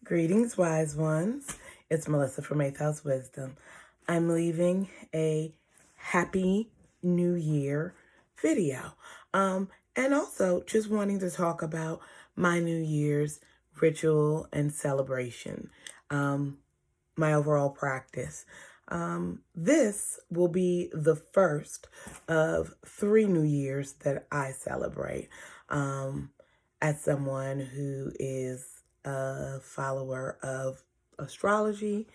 Greetings, wise ones. It's Melissa from 8th House Wisdom. I'm leaving a happy new year video. And also just wanting to talk about my New Year's ritual and celebration, my overall practice. This will be the first of 3 New Years that I celebrate. As someone who is a follower of astrology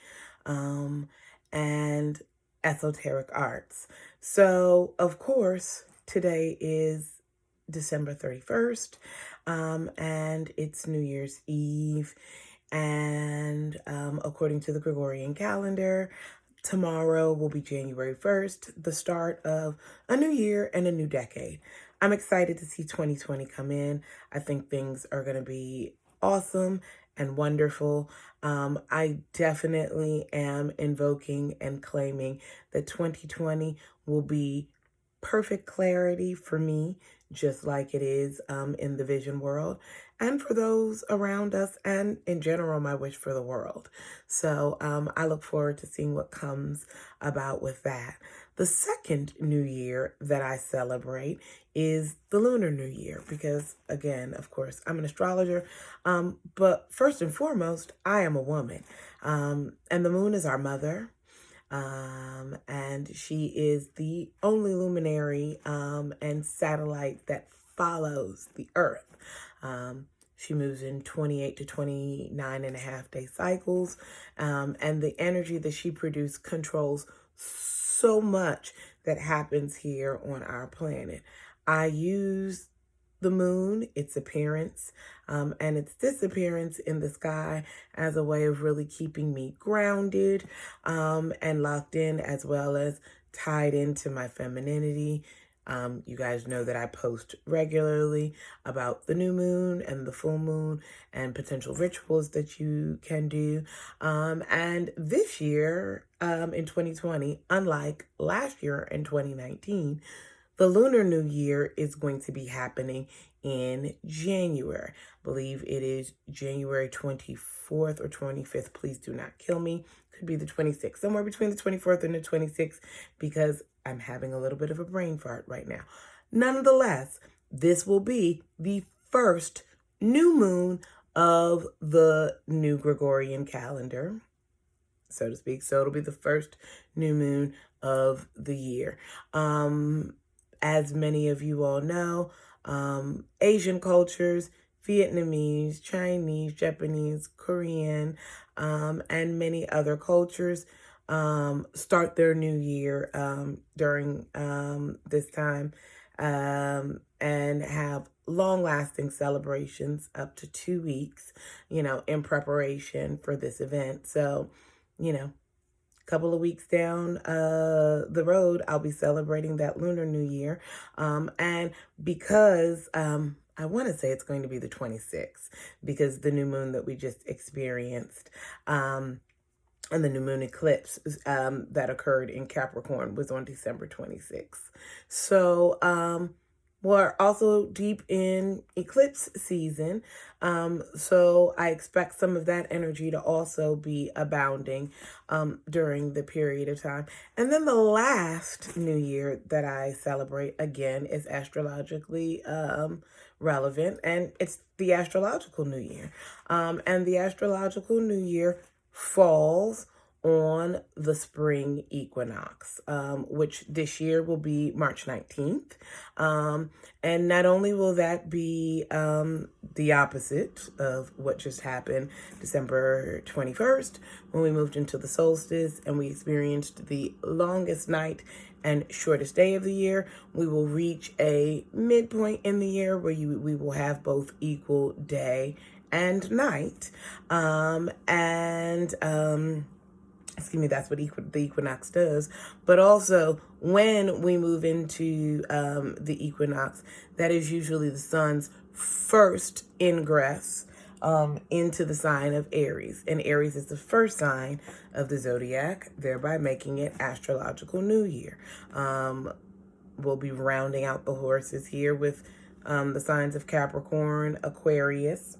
and esoteric arts. So, of course, today is December 31st, and it's New Year's Eve. And according to the Gregorian calendar, tomorrow will be January 1st, the start of a new year and a new decade. I'm excited to see 2020 come in. I think things are going to be awesome and wonderful. I definitely am invoking and claiming that 2020 will be perfect clarity for me, just like it is in the vision world, and for those around us, and in general, my wish for the world. So I look forward to seeing what comes about with that. The second New Year that I celebrate is the Lunar New Year because, again, of course, I'm an astrologer, but first and foremost, I am a woman, and the moon is our mother. And she is the only luminary and satellite that follows the Earth. She moves in 28 to 29 and a half day cycles, and the energy that she produces controls so much that happens here on our planet. I use the moon, its appearance, and its disappearance in the sky as a way of really keeping me grounded and locked in, as well as tied into my femininity. You guys know that I post regularly about the new moon and the full moon and potential rituals that you can do. And this year, in 2020, unlike last year in 2019, the Lunar New Year is going to be happening in January. I believe it is January 24th or 25th. Please do not kill me. Could be the 26th, somewhere between the 24th and the 26th, because I'm having a little bit of a brain fart right now. Nonetheless, this will be the first new moon of the new Gregorian calendar, so to speak. So it'll be the first new moon of the year. As many of you all know, Asian cultures, Vietnamese, Chinese, Japanese, Korean, and many other cultures start their new year during this time and have long-lasting celebrations up to 2 weeks, in preparation for this event. So, couple of weeks down the road, I'll be celebrating that Lunar New Year. And because I want to say it's going to be the 26th, because the new moon that we just experienced and the new moon eclipse that occurred in Capricorn was on December 26th. So we're also deep in eclipse season. So I expect some of that energy to also be abounding during the period of time. And then the last New Year that I celebrate, again, is astrologically relevant, and it's the astrological New Year. And the astrological New Year falls on the spring equinox, which this year will be March 19th. And not only will that be the opposite of what just happened December 21st, when we moved into the solstice and we experienced the longest night and shortest day of the year, we will reach a midpoint in the year where we will have both equal day and night. Excuse me, that's what the equinox does. But also, when we move into the equinox, that is usually the sun's first ingress into the sign of Aries. And Aries is the first sign of the zodiac, thereby making it astrological New Year. We'll be rounding out the horses here with the signs of Capricorn, Aquarius,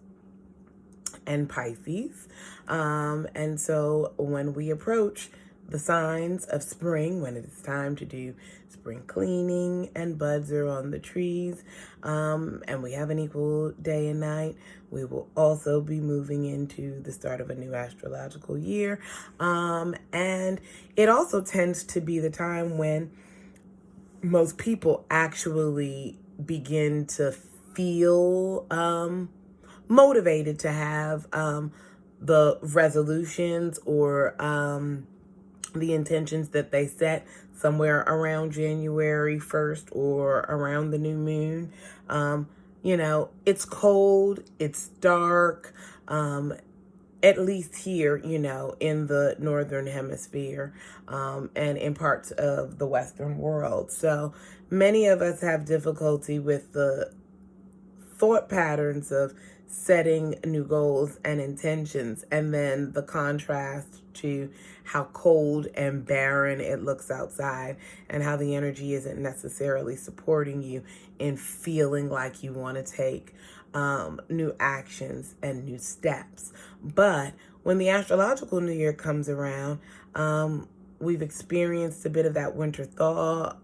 and Pisces. And so when we approach the signs of spring, when it's time to do spring cleaning and buds are on the trees, and we have an equal day and night, we will also be moving into the start of a new astrological year. And it also tends to be the time when most people actually begin to feel motivated to have the resolutions or the intentions that they set somewhere around January 1st or around the new moon. It's cold, it's dark, at least here, in the northern hemisphere, and in parts of the Western world. So many of us have difficulty with the thought patterns of setting new goals and intentions, and then the contrast to how cold and barren it looks outside and how the energy isn't necessarily supporting you in feeling like you want to take new actions and new steps. But when the astrological new year comes around, we've experienced a bit of that winter thaw.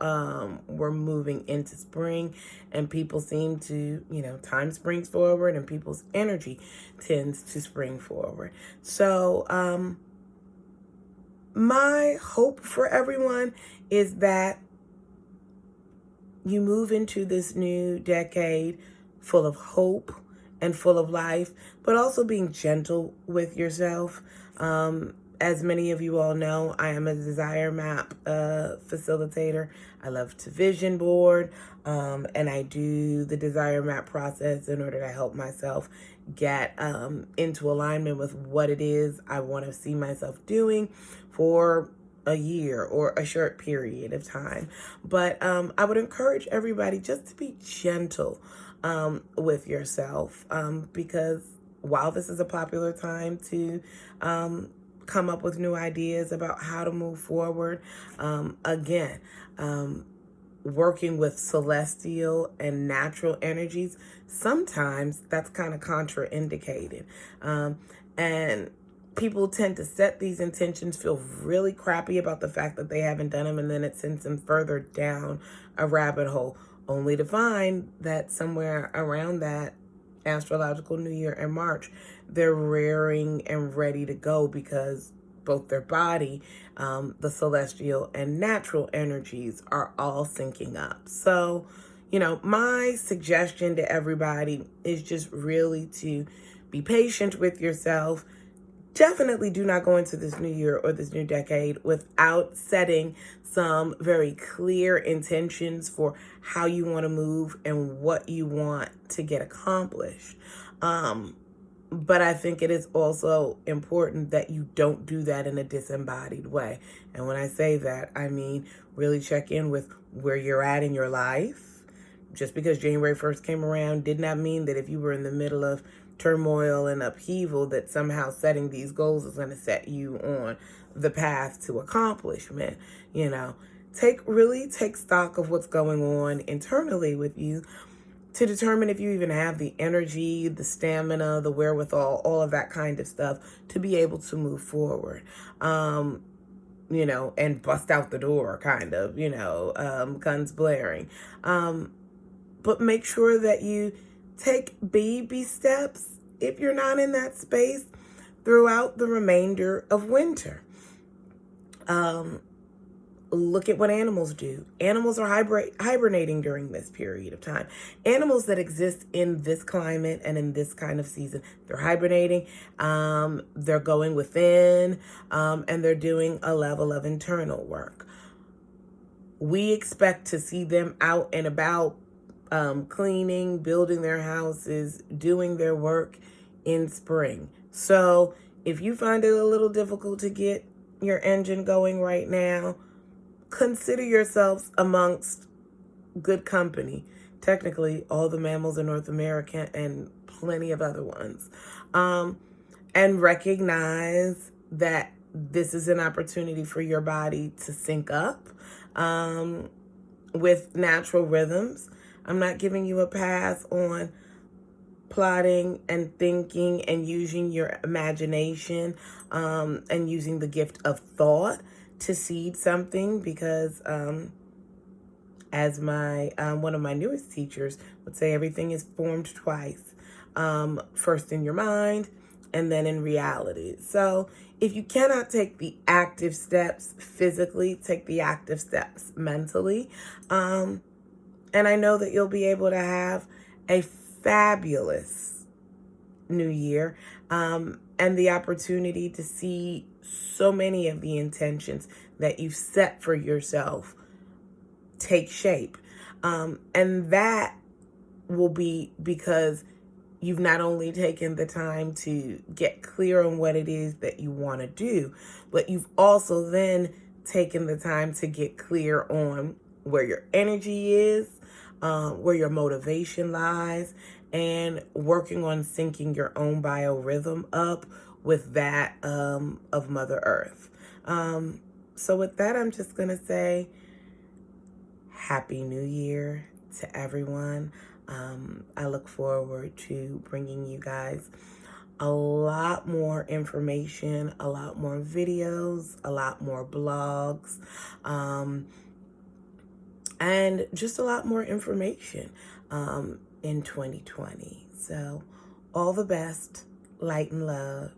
We're moving into spring, and people seem to, time springs forward and people's energy tends to spring forward. So, my hope for everyone is that you move into this new decade full of hope and full of life, but also being gentle with yourself. As many of you all know, I am a desire map facilitator. I love to vision board, and I do the desire map process in order to help myself get into alignment with what it is I want to see myself doing for a year or a short period of time. But I would encourage everybody just to be gentle with yourself, because while this is a popular time to come up with new ideas about how to move forward, again, working with celestial and natural energies, sometimes that's kind of contraindicated. And people tend to set these intentions, feel really crappy about the fact that they haven't done them, and then it sends them further down a rabbit hole, only to find that somewhere around that astrological new year in March, they're raring and ready to go because both their body, the celestial and natural energies are all syncing up. So, my suggestion to everybody is just really to be patient with yourself. Definitely do not go into this new year or this new decade without setting some very clear intentions for how you want to move and what you want to get accomplished. But I think it is also important that you don't do that in a disembodied way. And when I say that, I mean really check in with where you're at in your life. Just because January 1st came around did not mean that if you were in the middle of turmoil and upheaval that somehow setting these goals is going to set you on the path to accomplishment. Take stock of what's going on internally with you to determine if you even have the energy, the stamina, the wherewithal, all of that kind of stuff to be able to move forward. And bust out the door, kind of, guns blaring. But make sure that you take baby steps, if you're not in that space, throughout the remainder of winter. Look at what animals do. Animals are hibernating during this period of time. Animals that exist in this climate and in this kind of season, they're hibernating, they're going within, and they're doing a level of internal work. We expect to see them out and about, cleaning, building their houses, doing their work in spring. So if you find it a little difficult to get your engine going right now, consider yourselves amongst good company. Technically, all the mammals in North America and plenty of other ones. And recognize that this is an opportunity for your body to sync up with natural rhythms. I'm not giving you a pass on plotting and thinking and using your imagination, and using the gift of thought to seed something, because as my one of my newest teachers would say, everything is formed twice, first in your mind and then in reality. So if you cannot take the active steps physically, take the active steps mentally. And I know that you'll be able to have a fabulous new year, and the opportunity to see so many of the intentions that you've set for yourself take shape. And that will be because you've not only taken the time to get clear on what it is that you want to do, but you've also then taken the time to get clear on where your energy is, where your motivation lies, and working on syncing your own biorhythm up with that of Mother Earth. So with that, I'm just going to say Happy New Year to everyone. I look forward to bringing you guys a lot more information, a lot more videos, a lot more blogs, and just a lot more information in 2020. So all the best, light and love.